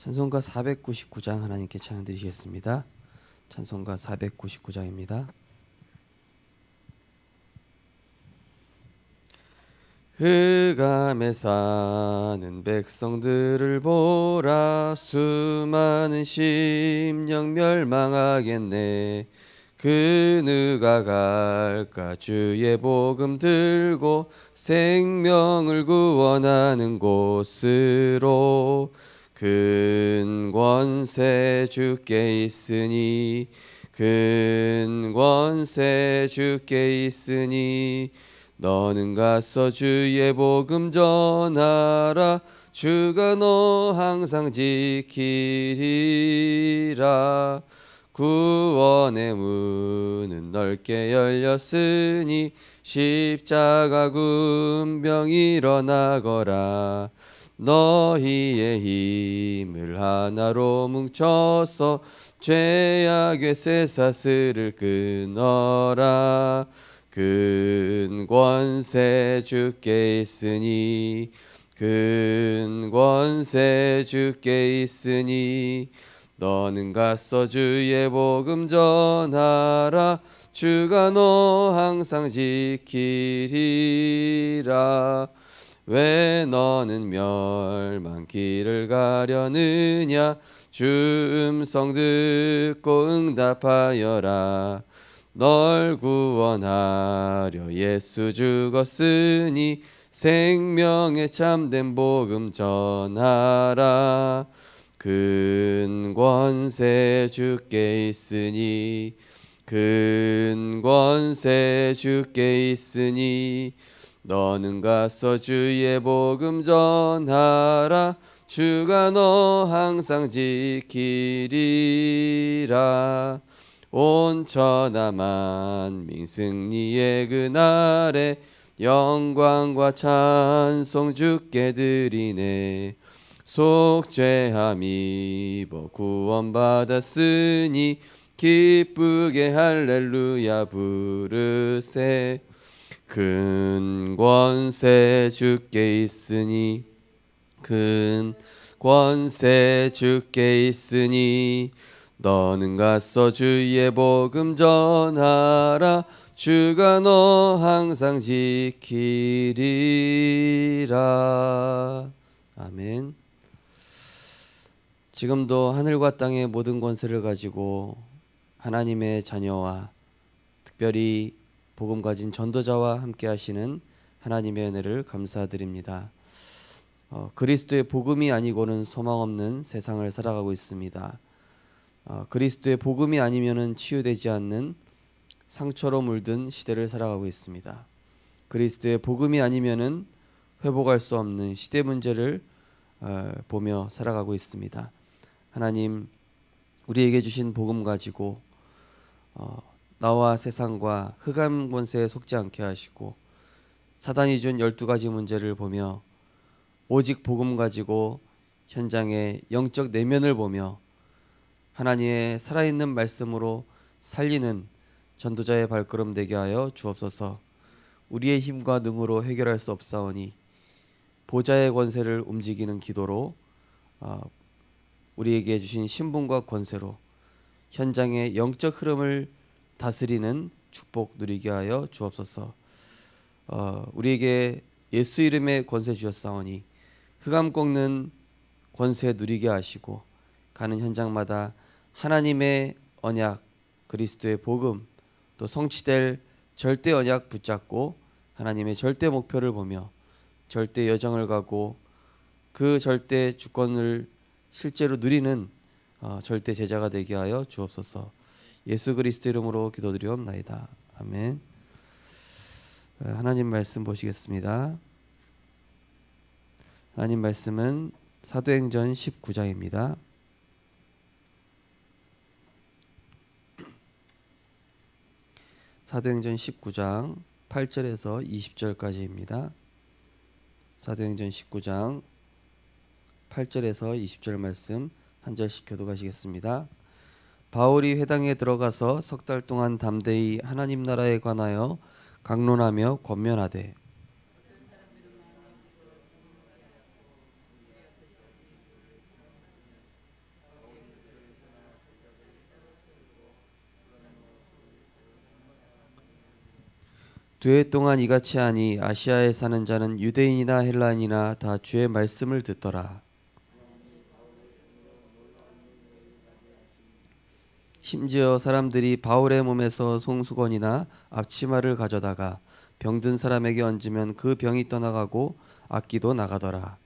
찬송가 499장 하나님께 찬양 드리시겠습니다. 찬송가 499장입니다. 흑암에 사는 백성들을 보라. 수많은 심령 멸망하겠네. 그 누가 갈까? 주의 복음 들고 생명을 구원하는 곳으로. 큰 권세 주께 있으니, 큰 권세 주께 있으니, 너는 가서 주의 복음 전하라. 주가 너 항상 지키리라. 구원의 문은 넓게 열렸으니, 십자가 군병 일어나거라. 너희의 힘을 하나로 뭉쳐서 죄악의 쇠사슬을 끊어라. 큰 권세 주께 있으니, 큰 권세 주께 있으니, 너는 가서 주의 복음 전하라. 주가 너 항상 지키리라. 왜 너는 멸망길을 가려느냐? 주 음성 듣고 응답하여라. 널 구원하려 예수 죽었으니, 생명의 참된 복음 전하라. 큰 권세 주께 있으니, 큰 권세 주께 있으니, 너는 가서 주의 복음 전하라. 주가 너 항상 지키리라. 온 천하 만민 승리의 그날에 영광과 찬송 주께 드리네. 속죄함 입어 구원받았으니, 기쁘게 할렐루야 부르세. 큰 권세 주께 있으니, 큰 권세 주께 있으니, 너는 가서 주의 복음 전하라. 주가 너 항상 지키리라. 아멘. 지금도 하늘과 땅의 모든 권세를 가지고 하나님의 자녀와 특별히 복음 가진 전도자와 함께 하시는 하나님의 은혜를 감사드립니다. 그리스도의 복음이 아니고는 소망 없는 세상을 살아가고 있습니다. 그리스도의 복음이 아니면은 치유되지 않는 상처로 물든 시대를 살아가고 있습니다. 그리스도의 복음이 아니면은 회복할 수 없는 시대 문제를 보며 살아가고 있습니다. 하나님, 우리에게 주신 복음 가지고 나와 세상과 흑암 권세에 속지 않게 하시고, 사단이 준 12가지 문제를 보며 오직 복음 가지고 현장의 영적 내면을 보며 하나님의 살아있는 말씀으로 살리는 전도자의 발걸음 되게 하여 주옵소서. 우리의 힘과 능으로 해결할 수 없사오니 보좌의 권세를 움직이는 기도로, 우리에게 주신 신분과 권세로 현장의 영적 흐름을 다스리는 축복 누리게 하여 주옵소서. 우리에게 예수 이름의 권세 주셨사오니 흑암 꺾는 권세 누리게 하시고, 가는 현장마다 하나님의 언약, 그리스도의 복음, 또 성취될 절대 언약 붙잡고 하나님의 절대 목표를 보며 절대 여정을 가고 그 절대 주권을 실제로 누리는 절대 제자가 되게 하여 주옵소서. 예수 그리스도 이름으로 기도드리옵나이다. 아멘. 하나님 말씀 보시겠습니다. 하나님 말씀은 사도행전 19장입니다. 사도행전 19장 8절에서 20절까지입니다. 사도행전 19장 8절에서 20절 말씀 한 절씩 교독하시겠습니다. 바울이 회당에 들어가서 석 달 동안 담대히 하나님 나라에 관하여 강론하며 권면하되, 두 해 동안 이같이 하니 아시아에 사는 자는 유대인이나 헬라인이나 다 주의 말씀을 듣더라. 심지어 사람들이 바울의 몸에서 송수건이나 앞치마를 가져다가 병든 사람에게 얹으면 그 병이 떠나가고 악기도 나가더라.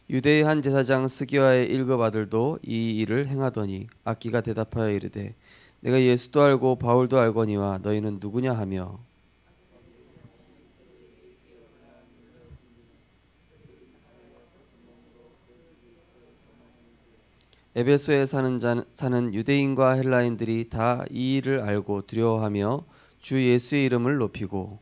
유대의 한 제사장 스기와의 일곱 아들도 이 일을 행하더니 악기가 대답하여 이르되 내가 예수도 알고 바울도 알거니와 너희는 누구냐 하며 에베소에 사는 유대인과 헬라인들이 다 이 일을 알고 두려워하며 주 예수의 이름을 높이고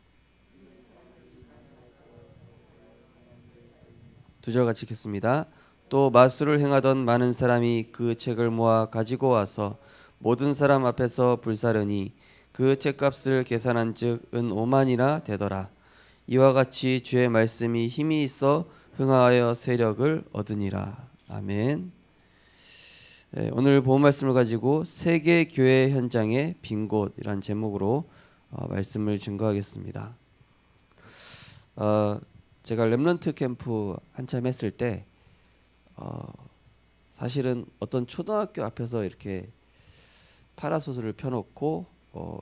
두 절 같이 읽겠습니다. 또 마술을 행하던 많은 사람이 그 책을 모아 가지고 와서 모든 사람 앞에서 불사르니 그 책값을 계산한즉 은 5만이나 되더라. 이와 같이 주의 말씀이 힘이 있어 흥하여 세력을 얻으니라. 아멘. 오늘 본 말씀을 가지고 세계 교회 현장의 빈 곳이란 제목으로 말씀을 증거하겠습니다. 제가 렘넌트 캠프 한참 했을 때 사실은 어떤 초등학교 앞에서 이렇게 파라솔을 펴놓고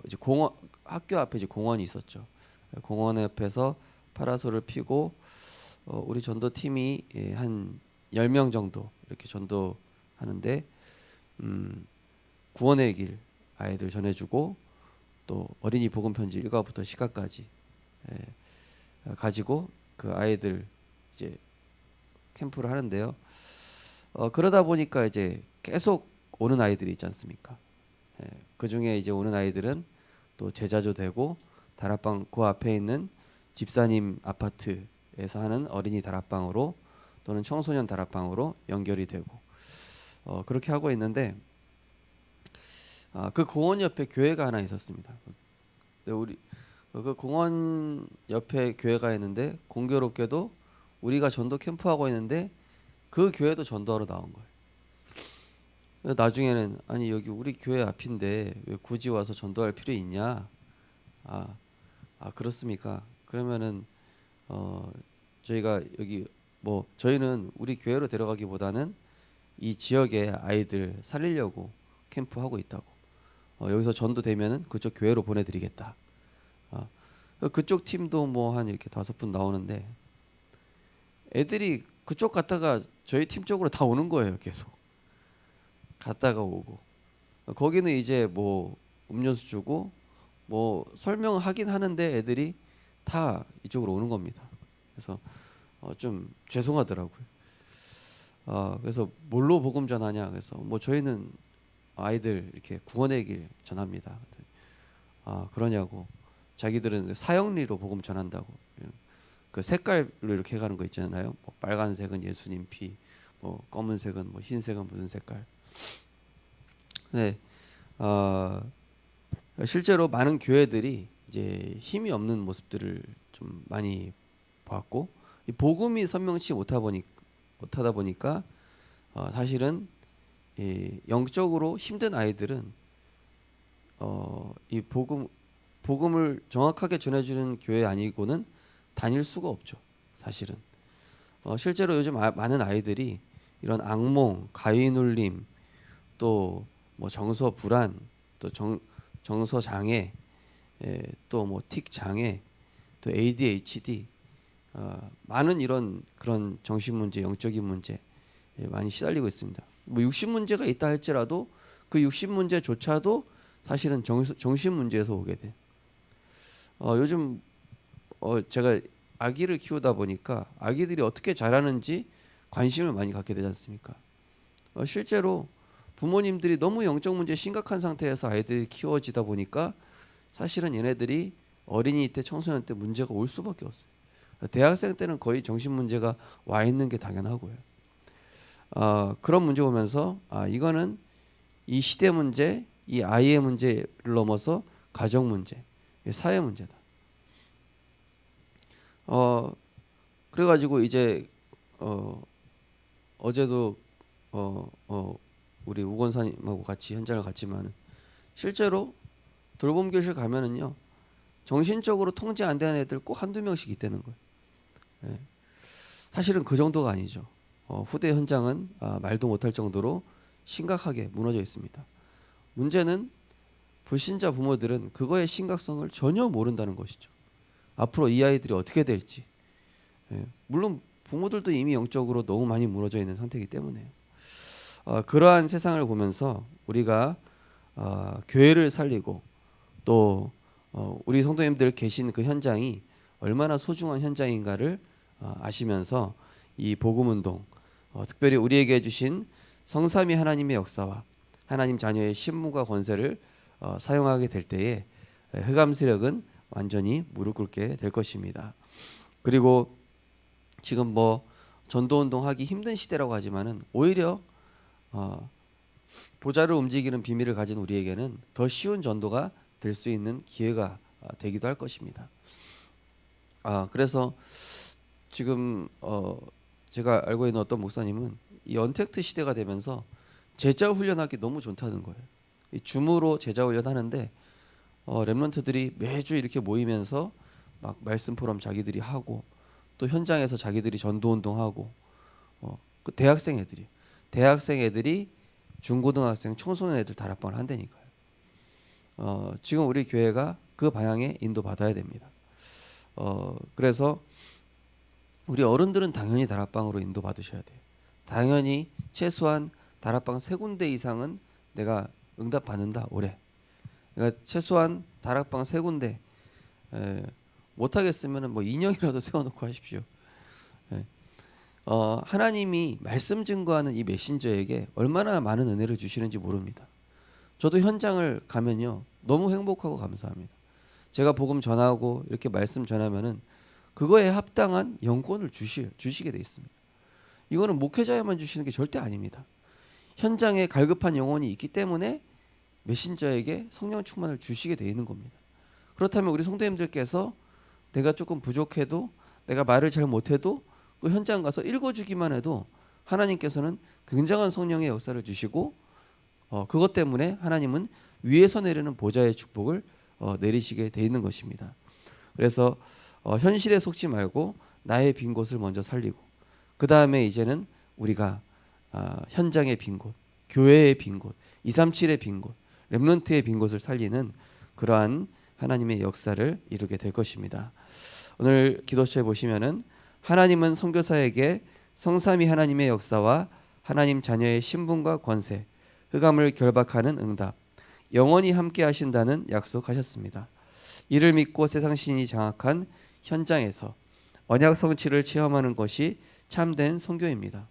이제 공원 학교 앞에 이제 공원이 있었죠. 공원 옆에서 파라솔을 피고 우리 전도 팀이 한 10명 정도 이렇게 전도하는데 구원의 길 아이들 전해주고 또 어린이 복음 편지 1과부터 10과까지 가지고 그 아이들 이제 캠프를 하는데요. 그러다 보니까 이제 계속 오는 아이들이 있지 않습니까? 그 중에 이제 오는 아이들은 또 제자조 되고 다락방 그 앞에 있는 집사님 아파트에서 하는 어린이 다락방으로 또는 청소년 다락방으로 연결이 되고 그렇게 하고 있는데 그 공원 옆에 교회가 하나 있었습니다. 우리 그 공원 옆에 교회가 있는데 공교롭게도 우리가 전도 캠프하고 있는데 그 교회도 전도하러 나온 거예요. 나중에는 아니 여기 우리 교회 앞인데 왜 굳이 와서 전도할 필요 있냐? 그렇습니까? 그러면은 저희가 여기 뭐 저희는 우리 교회로 데려가기보다는 이 지역의 아이들 살리려고 캠프하고 있다고. 여기서 전도되면은 그쪽 교회로 보내드리겠다. 그쪽 팀도 뭐 한 이렇게 5분 나오는데 애들이 그쪽 갔다가 저희 팀 쪽으로 다 오는 거예요. 계속 갔다가 오고 거기는 이제 뭐 음료수 주고 뭐 설명하긴 하는데 애들이 다 이쪽으로 오는 겁니다. 그래서 좀 죄송하더라고요. 그래서 뭘로 복음 전하냐? 그래서 뭐 저희는 아이들 이렇게 구원의 길 전합니다. 그러냐고. 자기들은 사형리로 복음 전한다고. 그 색깔로 이렇게 해가는 거 있잖아요. 뭐 빨간색은 예수님 피, 뭐 검은색은 뭐 흰색은 무슨 색깔. 네, 실제로 많은 교회들이 이제 힘이 없는 모습들을 좀 많이 봤고, 이 복음이 선명치 못하다 보니까 사실은 영적으로 힘든 아이들은 이 복음을 정확하게 전해주는 교회 아니고는 다닐 수가 없죠. 사실은 실제로 요즘 많은 아이들이 이런 악몽, 가위 눌림, 또 뭐 정서 불안, 또 정서 장애, 또 뭐 틱 장애, 또 ADHD, 많은 이런 그런 정신 문제, 영적인 문제 많이 시달리고 있습니다. 뭐 육신 문제가 있다 할지라도 그 육신 문제조차도 사실은 정신 문제에서 오게 돼. 요즘 제가 아기를 키우다 보니까 아기들이 어떻게 자라는지 관심을 많이 갖게 되지 않습니까? 실제로 부모님들이 너무 영적 문제 심각한 상태에서 아이들이 키워지다 보니까 사실은 얘네들이 어린이 때 청소년 때 문제가 올 수밖에 없어요. 대학생 때는 거의 정신 문제가 와 있는 게 당연하고요. 그런 문제 오면서 이거는 이 시대 문제, 이 아이의 문제를 넘어서 가정 문제, 사회 문제다. 어 그래가지고 이제 어제도 우리 우건사님하고 같이 현장을 갔지만 실제로 돌봄교실 가면은요 정신적으로 통제 안 되는 애들 꼭 한두 명씩 있다는 거예요. 예. 사실은 그 정도가 아니죠. 후대 현장은 말도 못할 정도로 심각하게 무너져 있습니다. 문제는 불신자 부모들은 그거의 심각성을 전혀 모른다는 것이죠. 앞으로 이 아이들이 어떻게 될지. 예. 물론 부모들도 이미 영적으로 너무 많이 무너져 있는 상태이기 때문에 그러한 세상을 보면서 우리가 교회를 살리고 또 우리 성도님들 계신 그 현장이 얼마나 소중한 현장인가를 아시면서 이 복음운동 특별히 우리에게 주신 성삼위 하나님의 역사와 하나님 자녀의 신분과 권세를 사용하게 될 때에 흑암 세력은 완전히 무릎 꿇게 될 것입니다. 그리고 지금 뭐 전도운동 하기 힘든 시대라고 하지만은 오히려 보좌를 움직이는 비밀을 가진 우리에게는 더 쉬운 전도가 될 수 있는 기회가 되기도 할 것입니다. 그래서 지금 제가 알고 있는 어떤 목사님은 이 언택트 시대가 되면서 제자 훈련하기 너무 좋다는 거예요. 이 줌으로 제자 훈련하는데 렘넌트들이 매주 이렇게 모이면서 막 말씀 포럼 자기들이 하고 또 현장에서 자기들이 전도 운동하고 그 대학생 애들이 중고등학생 청소년 애들 다락방을 한다니까요. 지금 우리 교회가 그 방향에 인도받아야 됩니다. 그래서 우리 어른들은 당연히 다락방으로 인도받으셔야 돼요. 당연히 최소한 다락방 3군데 이상은 내가 응답받는다 올해. 그러니까 최소한 다락방 3군데 못하겠으면 뭐 인형이라도 세워놓고 하십시오. 하나님이 말씀 증거하는 이 메신저에게 얼마나 많은 은혜를 주시는지 모릅니다. 저도 현장을 가면요 너무 행복하고 감사합니다. 제가 복음 전하고 이렇게 말씀 전하면은 그거에 합당한 영권을 주시게 돼 있습니다. 이거는 목회자에만 주시는 게 절대 아닙니다. 현장에 갈급한 영혼이 있기 때문에 메신저에게 성령 충만을 주시게 돼 있는 겁니다. 그렇다면 우리 성도님들께서 내가 조금 부족해도 내가 말을 잘 못해도 그 현장 가서 읽어주기만 해도 하나님께서는 굉장한 성령의 역사를 주시고 그것 때문에 하나님은 위에서 내리는 보좌의 축복을 내리시게 돼 있는 것입니다. 그래서 현실에 속지 말고 나의 빈 곳을 먼저 살리고 그 다음에 이제는 우리가 현장의 빈 곳, 교회의 빈 곳, 237의 빈 곳, 렘넌트의 빈 곳을 살리는 그러한 하나님의 역사를 이루게 될 것입니다. 오늘 기도처에 보시면은 하나님은 선교사에게 성삼위 하나님의 역사와 하나님 자녀의 신분과 권세, 흑암을 결박하는 응답, 영원히 함께 하신다는 약속하셨습니다. 이를 믿고 세상 신이 장악한 현장에서 언약 성취를 체험하는 것이 참된 선교입니다.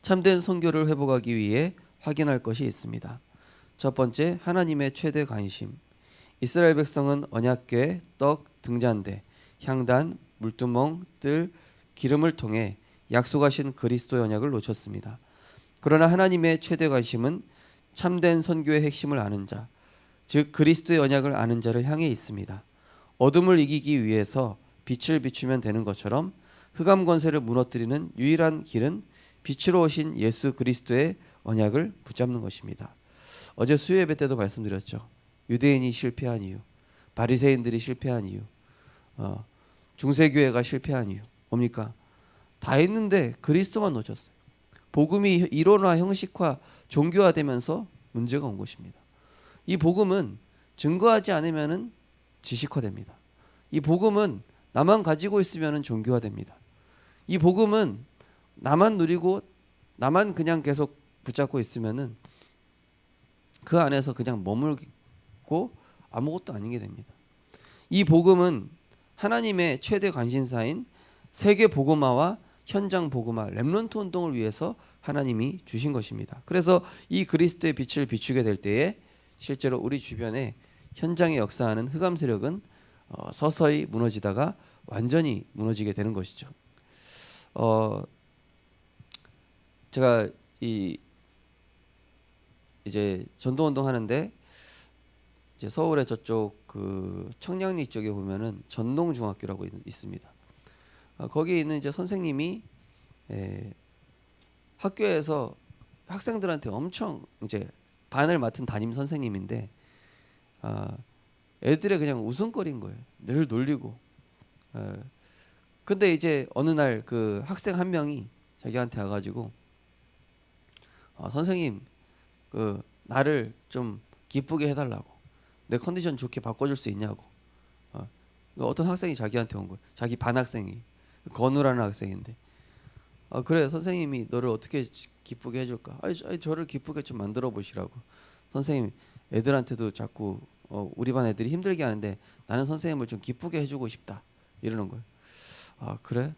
참된 선교를 회복하기 위해 확인할 것이 있습니다. 첫 번째, 하나님의 최대 관심. 이스라엘 백성은 언약궤, 떡, 등잔대, 향단, 물두멍, 뜰, 기름을 통해 약속하신 그리스도의 언약을 놓쳤습니다. 그러나 하나님의 최대 관심은 참된 선교의 핵심을 아는 자, 즉 그리스도의 언약을 아는 자를 향해 있습니다. 어둠을 이기기 위해서 빛을 비추면 되는 것처럼 흑암 권세를 무너뜨리는 유일한 길은 빛으로 오신 예수 그리스도의 언약을 붙잡는 것입니다. 어제 수요 예배 때도 말씀드렸죠. 유대인이 실패한 이유, 바리새인들이 실패한 이유, 중세교회가 실패한 이유 뭡니까? 다 했는데 그리스도만 놓쳤어요. 복음이 이론화, 형식화, 종교화되면서 문제가 온 것입니다. 이 복음은 증거하지 않으면은 지식화됩니다. 이 복음은 나만 가지고 있으면은 종교화됩니다. 이 복음은 나만 누리고 나만 그냥 계속 붙잡고 있으면은 그 안에서 그냥 머물고 아무것도 아닌 게 됩니다. 이 복음은 하나님의 최대 관심사인 세계 복음화와 현장 복음화, 렘넌트 운동을 위해서 하나님이 주신 것입니다. 그래서 이 그리스도의 빛을 비추게 될 때에 실제로 우리 주변에 현장에 역사하는 흑암 세력은 서서히 무너지다가 완전히 무너지게 되는 것이죠. 제가 이제 전도 운동 하는데 이제 서울의 저쪽 그 청량리 쪽에 보면은 전농중학교라고 있습니다. 거기에 있는 이제 선생님이 학교에서 학생들한테 엄청 이제 반을 맡은 담임 선생님인데 애들의 그냥 웃음거리인 거예요. 늘 놀리고. 근데 이제 어느 날 그 학생 한 명이 자기한테 와가지고 선생님 그 나를 좀 기쁘게 해달라고 내 컨디션 좋게 바꿔줄 수 있냐고 어떤 학생이 자기한테 온 거예요. 자기 반 학생이 건우라는 학생인데 그래 선생님이 너를 어떻게 기쁘게 해줄까? 아니 저를 기쁘게 좀 만들어 보시라고. 선생님 애들한테도 자꾸 우리 반 애들이 힘들게 하는데 나는 선생님을 좀 기쁘게 해주고 싶다 이러는 거예요. 그래?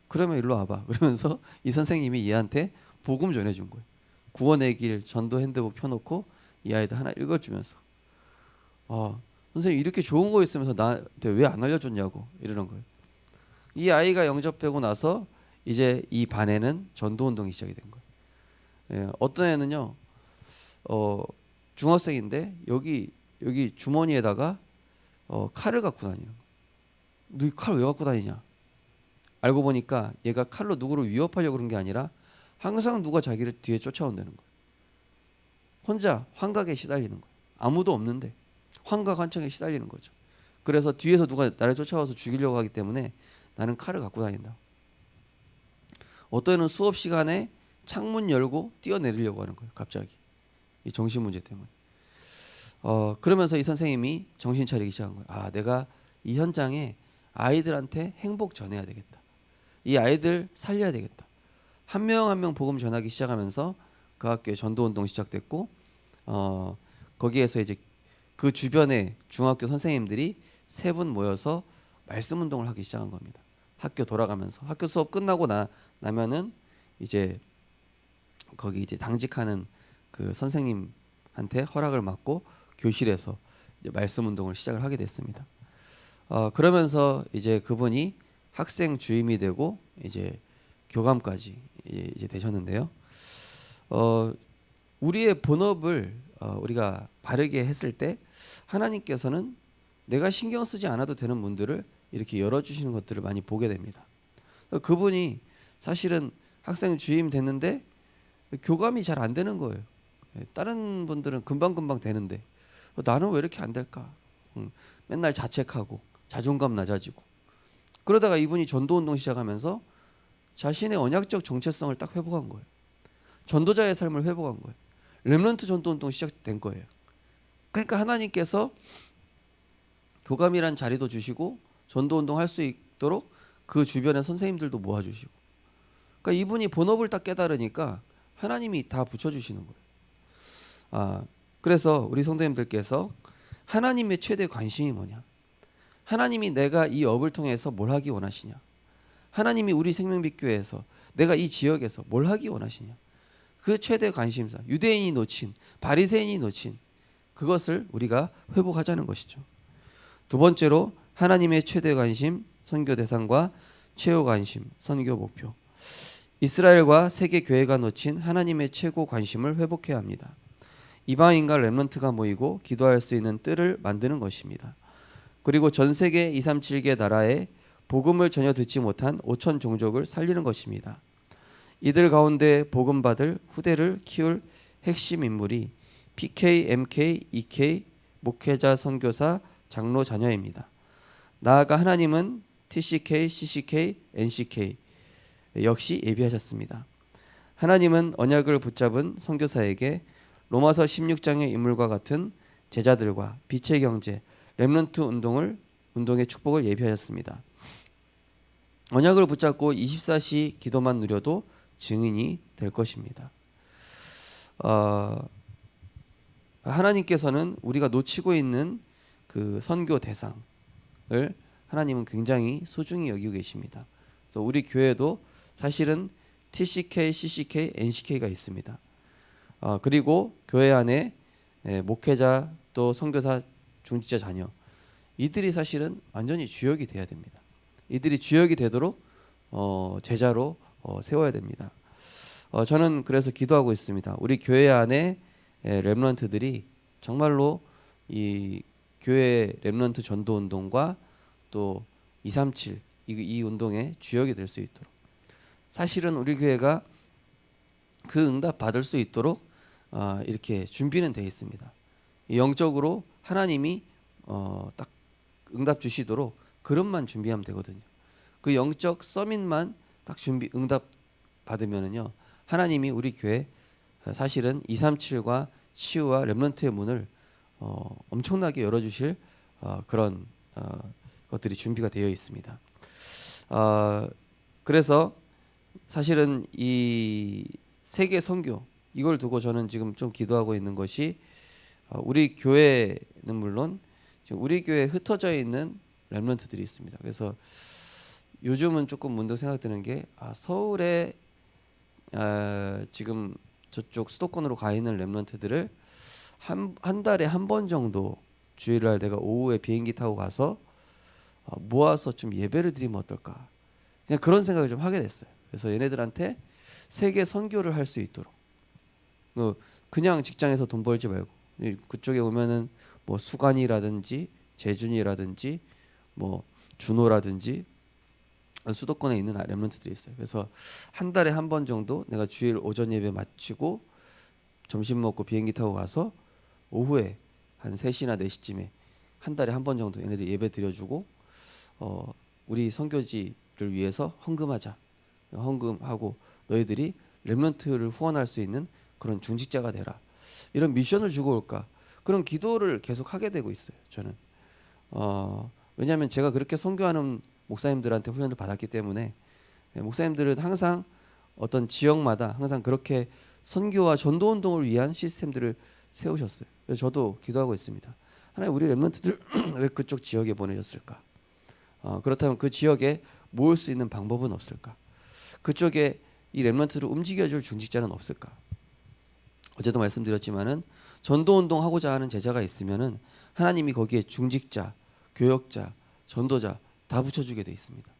그러면 일로 와봐. 그러면서 이 선생님이 얘한테 복음 전해준 거예요. 구원의 길 전도 핸드북 펴놓고 이 아이들 하나 읽어주면서 선생님 이렇게 좋은 거 있으면서 나한테 왜 안 알려줬냐고 이러는 거예요. 이 아이가 영접되고 나서 이제 이 반에는 전도 운동이 시작이 된 거예요. 어떤 애는요 중학생인데 여기 주머니에다가 칼을 갖고 다니는 거예요. 너 칼 왜 갖고 다니냐? 알고 보니까 얘가 칼로 누구를 위협하려고 그런 게 아니라 항상 누가 자기를 뒤에 쫓아온다는 거예요. 혼자 환각에 시달리는 거예요. 아무도 없는데 환각 환청에 시달리는 거죠. 그래서 뒤에서 누가 나를 쫓아와서 죽이려고 하기 때문에 나는 칼을 갖고 다닌다. 어떤 애는 수업 시간에 창문 열고 뛰어내리려고 하는 거예요. 갑자기 이 정신 문제 때문에. 그러면서 이 선생님이 정신 차리기 시작한 거예요. 내가 이 현장에 아이들한테 행복 전해야 되겠다. 이 아이들 살려야 되겠다. 한 명 한 명 복음 전하기 시작하면서 그 학교에 전도 운동 시작됐고 거기에서 이제 그 주변에 중학교 선생님들이 세 분 모여서 말씀 운동을 하기 시작한 겁니다. 학교 돌아가면서 학교 수업 끝나고 나면은 이제 거기 이제 당직하는 그 선생님한테 허락을 받고 교실에서 이제 말씀 운동을 시작을 하게 됐습니다. 그러면서 이제 그분이 학생 주임이 되고 이제 교감까지 이제 되셨는데요. 우리의 본업을 우리가 바르게 했을 때 하나님께서는 내가 신경 쓰지 않아도 되는 문들을 이렇게 열어주시는 것들을 많이 보게 됩니다. 그분이 사실은 학생 주임 됐는데 교감이 잘 안 되는 거예요. 다른 분들은 금방금방 되는데 나는 왜 이렇게 안 될까? 맨날 자책하고 자존감 낮아지고 그러다가 이분이 전도운동 시작하면서 자신의 언약적 정체성을 딱 회복한 거예요. 전도자의 삶을 회복한 거예요. 렘넌트 전도운동 시작된 거예요. 그러니까 하나님께서 교감이란 자리도 주시고 전도운동 할 수 있도록 그 주변의 선생님들도 모아주시고 그러니까 이분이 본업을 딱 깨달으니까 하나님이 다 붙여주시는 거예요. 그래서 우리 성도님들께서 하나님의 최대 관심이 뭐냐? 하나님이 내가 이 업을 통해서 뭘 하기 원하시냐? 하나님이 우리 생명빛교회에서 내가 이 지역에서 뭘 하기 원하시냐? 그 최대 관심사, 유대인이 놓친, 바리새인이 놓친 그것을 우리가 회복하자는 것이죠. 두 번째로 하나님의 최대 관심, 선교 대상과 최후 관심, 선교 목표. 이스라엘과 세계 교회가 놓친 하나님의 최고 관심을 회복해야 합니다. 이방인과 렘넌트가 모이고 기도할 수 있는 뜰을 만드는 것입니다. 그리고 전 세계 237개 나라에 복음을 전혀 듣지 못한 5천 종족을 살리는 것입니다. 이들 가운데 복음 받을 후대를 키울 핵심 인물이 PK, MK, EK, 목회자, 선교사, 장로, 자녀입니다. 나아가 하나님은 TCK, CCK, NCK 역시 예비하셨습니다. 하나님은 언약을 붙잡은 선교사에게 로마서 16장의 인물과 같은 제자들과 빛의 경제, 렘넌트 운동의 축복을 예비하였습니다. 언약을 붙잡고 24시 기도만 누려도 증인이 될 것입니다. 하나님께서는 우리가 놓치고 있는 그 선교 대상을 하나님은 굉장히 소중히 여기고 계십니다. 그래서 우리 교회도 사실은 TCK, CCK, NCK가 있습니다. 그리고 교회 안에 목회자 또 선교사, 중직자 자녀 이들이 사실은 완전히 주역이 돼야 됩니다. 이들이 주역이 되도록 제자로 세워야 됩니다. 저는 그래서 기도하고 있습니다. 우리 교회 안에 렘넌트들이 정말로 이 교회 렘넌트 전도 운동과 또 237 이 운동의 주역이 될 수 있도록, 사실은 우리 교회가 그 응답 받을 수 있도록 이렇게 준비는 돼 있습니다. 영적으로 하나님이 딱 응답 주시도록 그릇만 준비하면 되거든요. 그 영적 서밋만 딱 준비 응답 받으면은요, 하나님이 우리 교회 사실은 237과 치유와 렘넌트의 문을 엄청나게 열어주실 그런 것들이 준비가 되어 있습니다. 그래서 사실은 이 세계 선교 이걸 두고 저는 지금 좀 기도하고 있는 것이, 우리 교회는 물론 지금 우리 교회에 흩어져 있는 렘넌트들이 있습니다. 그래서 요즘은 조금 문득 생각드는 게, 서울에 지금 저쪽 수도권으로 가 있는 렘넌트들을 한 달에 한 번 정도 주일날 내가 오후에 비행기 타고 가서 모아서 좀 예배를 드리면 어떨까, 그냥 그런 생각을 좀 하게 됐어요. 그래서 얘네들한테 세계 선교를 할 수 있도록, 그냥 직장에서 돈 벌지 말고 그쪽에 오면은 뭐 수관이라든지 재준이라든지 뭐 준호라든지 수도권에 있는 렘넌트들이 있어요. 그래서 한 달에 한 번 정도 내가 주일 오전 예배 마치고 점심 먹고 비행기 타고 가서 오후에 한 3시나 4시쯤에 한 달에 한 번 정도 얘네들 예배 드려주고, 우리 선교지를 위해서 헌금하자. 헌금하고 너희들이 렘넌트를 후원할 수 있는 그런 중직자가 되라. 이런 미션을 주고 올까, 그런 기도를 계속 하게 되고 있어요. 저는 왜냐하면 제가 그렇게 선교하는 목사님들한테 훈련을 받았기 때문에, 목사님들은 항상 어떤 지역마다 항상 그렇게 선교와 전도 운동을 위한 시스템들을 세우셨어요. 그래서 저도 기도하고 있습니다. 하나님, 우리 렘넌트들 왜 그쪽 지역에 보내셨을까? 그렇다면 그 지역에 모을 수 있는 방법은 없을까? 그쪽에 이 렘넌트를 움직여줄 중직자는 없을까? 어제도 말씀드렸지만은 전도 운동 하고자 하는 제자가 있으면은 하나님이 거기에 중직자, 교역자, 전도자 다 붙여주게 돼 있습니다.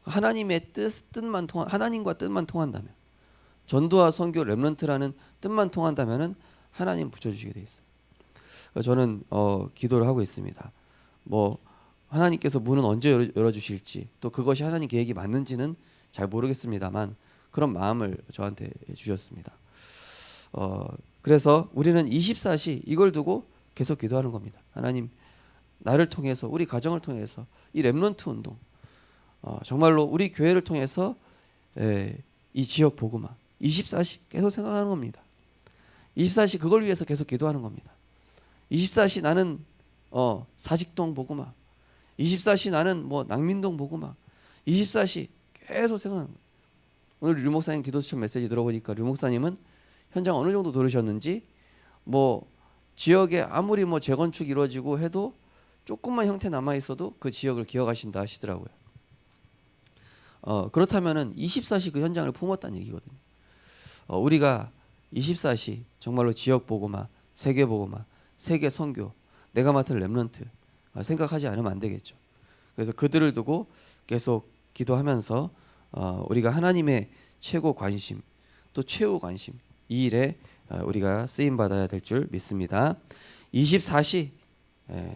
하나님의 뜻만 하나님과 뜻만 통한다면, 전도와 선교, 렘넌트라는 뜻만 통한다면은 하나님 붙여주시게 돼 있어요. 저는 기도를 하고 있습니다. 뭐 하나님께서 문은 언제 열어주실지, 또 그것이 하나님 계획이 맞는지는 잘 모르겠습니다만 그런 마음을 저한테 주셨습니다. 그래서 우리는 24시 이걸 두고 계속 기도하는 겁니다. 하나님, 나를 통해서, 우리 가정을 통해서 이 렘넌트 운동, 정말로 우리 교회를 통해서 이 지역 복음화 24시 계속 생각하는 겁니다. 24시 그걸 위해서 계속 기도하는 겁니다. 24시 나는 사직동 복음화, 24시 나는 뭐 낭민동 복음화, 24시 계속 생각하는 거예요. 오늘 류 목사님 기도 추천 메시지 들어보니까 류 목사님은 현장 어느 정도 들으셨는지, 뭐 지역에 아무리 뭐 재건축 이루어지고 해도 조금만 형태 남아 있어도 그 지역을 기억하신다 하시더라고요. 그렇다면은 24시 그 현장을 품었다는 얘기거든요. 우리가 24시 정말로 지역 복음화, 세계 복음화, 세계 선교, 내가 맡은 렘넌트 생각하지 않으면 안 되겠죠. 그래서 그들을 두고 계속 기도하면서 우리가 하나님의 최고 관심, 또 최후 관심, 이 일에 우리가 쓰임 받아야 될 줄 믿습니다. 24시,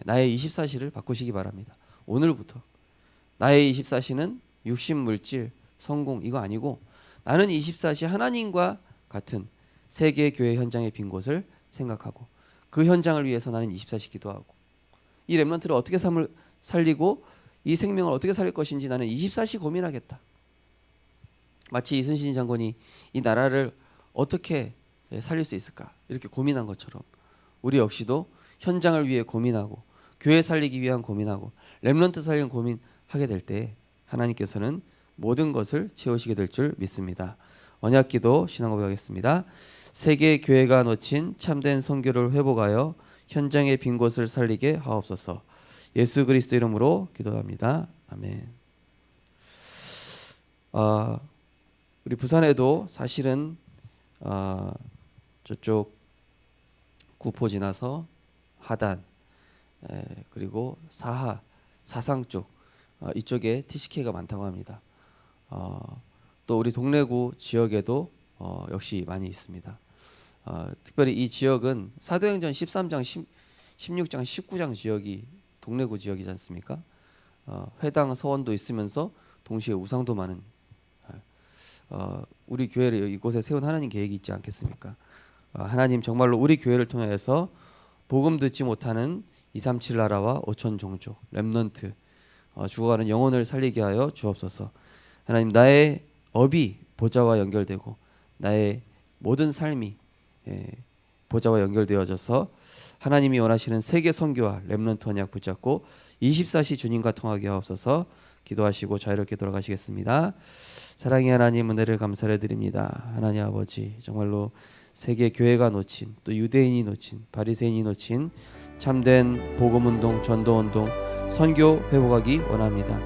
나의 24시를 바꾸시기 바랍니다. 오늘부터 나의 24시는 육신, 물질, 성공 이거 아니고, 나는 24시 하나님과 같은 세계 교회 현장의 빈 곳을 생각하고, 그 현장을 위해서 나는 24시 기도하고, 이 렘넌트를 어떻게 살리고 이 생명을 어떻게 살릴 것인지 나는 24시 고민하겠다. 마치 이순신 장군이 이 나라를 어떻게 살릴 수 있을까 이렇게 고민한 것처럼, 우리 역시도 현장을 위해 고민하고, 교회 살리기 위한 고민하고, 렘넌트 살리는 고민하게 될 때 하나님께서는 모든 것을 채우시게 될 줄 믿습니다. 언약기도 신앙 고백하겠습니다. 세계 교회가 놓친 참된 선교를 회복하여 현장의 빈 곳을 살리게 하옵소서. 예수 그리스도 이름으로 기도합니다. 아멘. 우리 부산에도 사실은 저쪽 구포 지나서 하단, 그리고 사상 쪽 이쪽에 TCK가 많다고 합니다. 또 우리 동래구 지역에도 역시 많이 있습니다. 특별히 이 지역은 사도행전 13장 16장 19장 지역이 동래구 지역이지 않습니까? 회당 서원도 있으면서 동시에 우상도 많은 우리 교회를 이곳에 세운 하나님 계획이 있지 않겠습니까? 하나님 정말로 우리 교회를 통해서 복음 듣지 못하는 237 나라와 5천 종족 렘넌트 죽어가는 영혼을 살리게 하여 주옵소서. 하나님 나의 업이 보좌와 연결되고 나의 모든 삶이 보좌와 연결되어져서 하나님이 원하시는 세계 선교와 렘넌트 언약 붙잡고 24시 주님과 통하게 하옵소서. 기도하시고 자유롭게 돌아가시겠습니다. 사랑의 하나님 은혜를 감사를 드립니다. 하나님 아버지 정말로 세계 교회가 놓친 또 유대인이 놓친 바리새인이 놓친 참된 복음운동 전도운동 선교 회복하기 원합니다.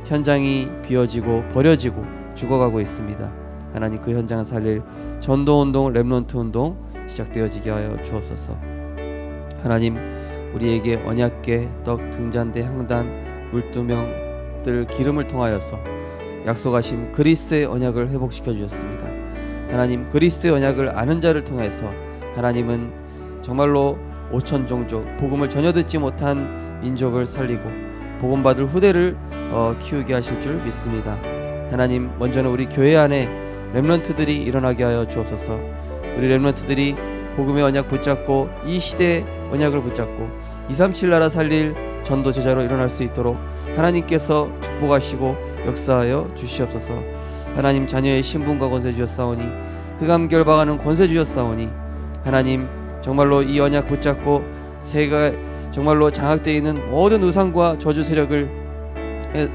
현장이 비어지고 버려지고 죽어가고 있습니다. 하나님 그 현장을 살릴 전도운동 렘넌트운동 시작되어지게 하여 주옵소서. 하나님 우리에게 언약궤 떡 등잔대 향단 물두명들 기름을 통하여서 약속하신 그리스도의 언약을 회복시켜 주셨습니다. 하나님 그리스도의 언약을 아는 자를 통해서 하나님은 정말로 5천 종족 복음을 전혀 듣지 못한 민족을 살리고 복음 받을 후대를 키우게 하실 줄 믿습니다. 하나님 먼저는 우리 교회 안에 렘넌트들이 일어나게 하여 주옵소서. 우리 렘넌트들이 복음의 언약 붙잡고 이 시대의 언약을 붙잡고 237 나라 살릴 전도 제자로 일어날 수 있도록 하나님께서 축복하시고 역사하여 주시옵소서. 하나님 자녀의 신분과 권세 주셨사오니 흑암 결박하는 권세 주셨사오니 하나님 정말로 이 언약 붙잡고 세가 정말로 장악되어 있는 모든 우상과 저주 세력을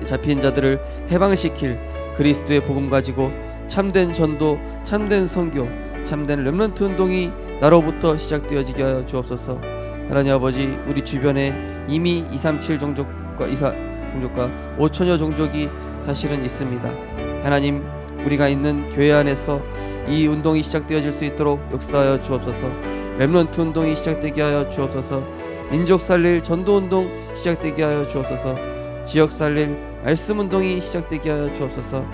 잡힌 자들을 해방시킬 그리스도의 복음 가지고 참된 전도, 참된 선교, 참된 렘넌트 운동이 나로부터 시작되어지게 하여 주옵소서. 하나님 아버지 우리 주변에 이미 237 종족과 5천여 종족이 사실은 있습니다. 하나님 우리가 있는 교회 안에서 이 운동이 시작되어질 수 있도록 역사하여 주옵소서. 렘넌트 운동이 시작되게 하여 주옵소서. 민족 살릴 전도 운동 시작되게 하여 주옵소서. 지역 살릴 말씀 운동이 시작되게 하여 주옵소서.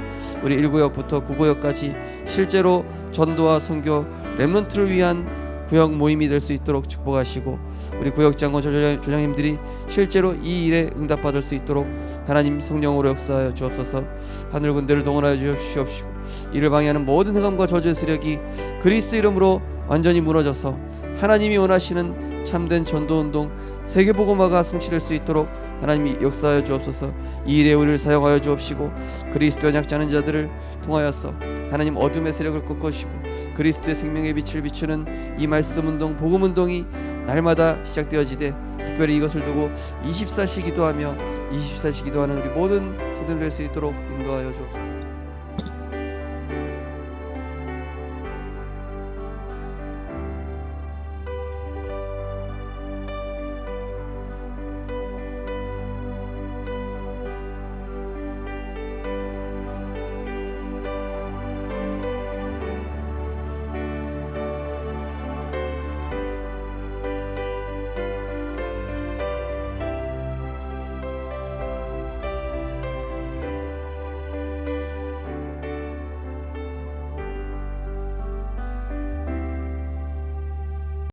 우리 1구역부터 9구역까지 실제로 전도와 선교 렘넌트를 위한 구역 모임이 될 수 있도록 축복하시고 우리 구역장관 조장님들이 실제로 이 일에 응답받을 수 있도록 하나님 성령으로 역사하여 주옵소서. 하늘 군대를 동원하여 주시옵시고 이를 방해하는 모든 흑암과 저주의 세력이 그리스도 이름으로 완전히 무너져서 하나님이 원하시는 참된 전도운동 세계복음화가 성취될 수 있도록 하나님이 역사하여 주옵소서. 이 일에 우리를 사용하여 주옵시고 그리스도 언약 자는 자들을 통하여서 하나님 어둠의 세력을 꺾으시고 그리스도의 생명의 빛을 비추는 이 말씀운동 복음운동이 날마다 시작되어지되 특별히 이것을 두고 24시 기도하며 24시 기도하는 우리 모든 성도들 될 수 있도록 인도하여 주옵소서.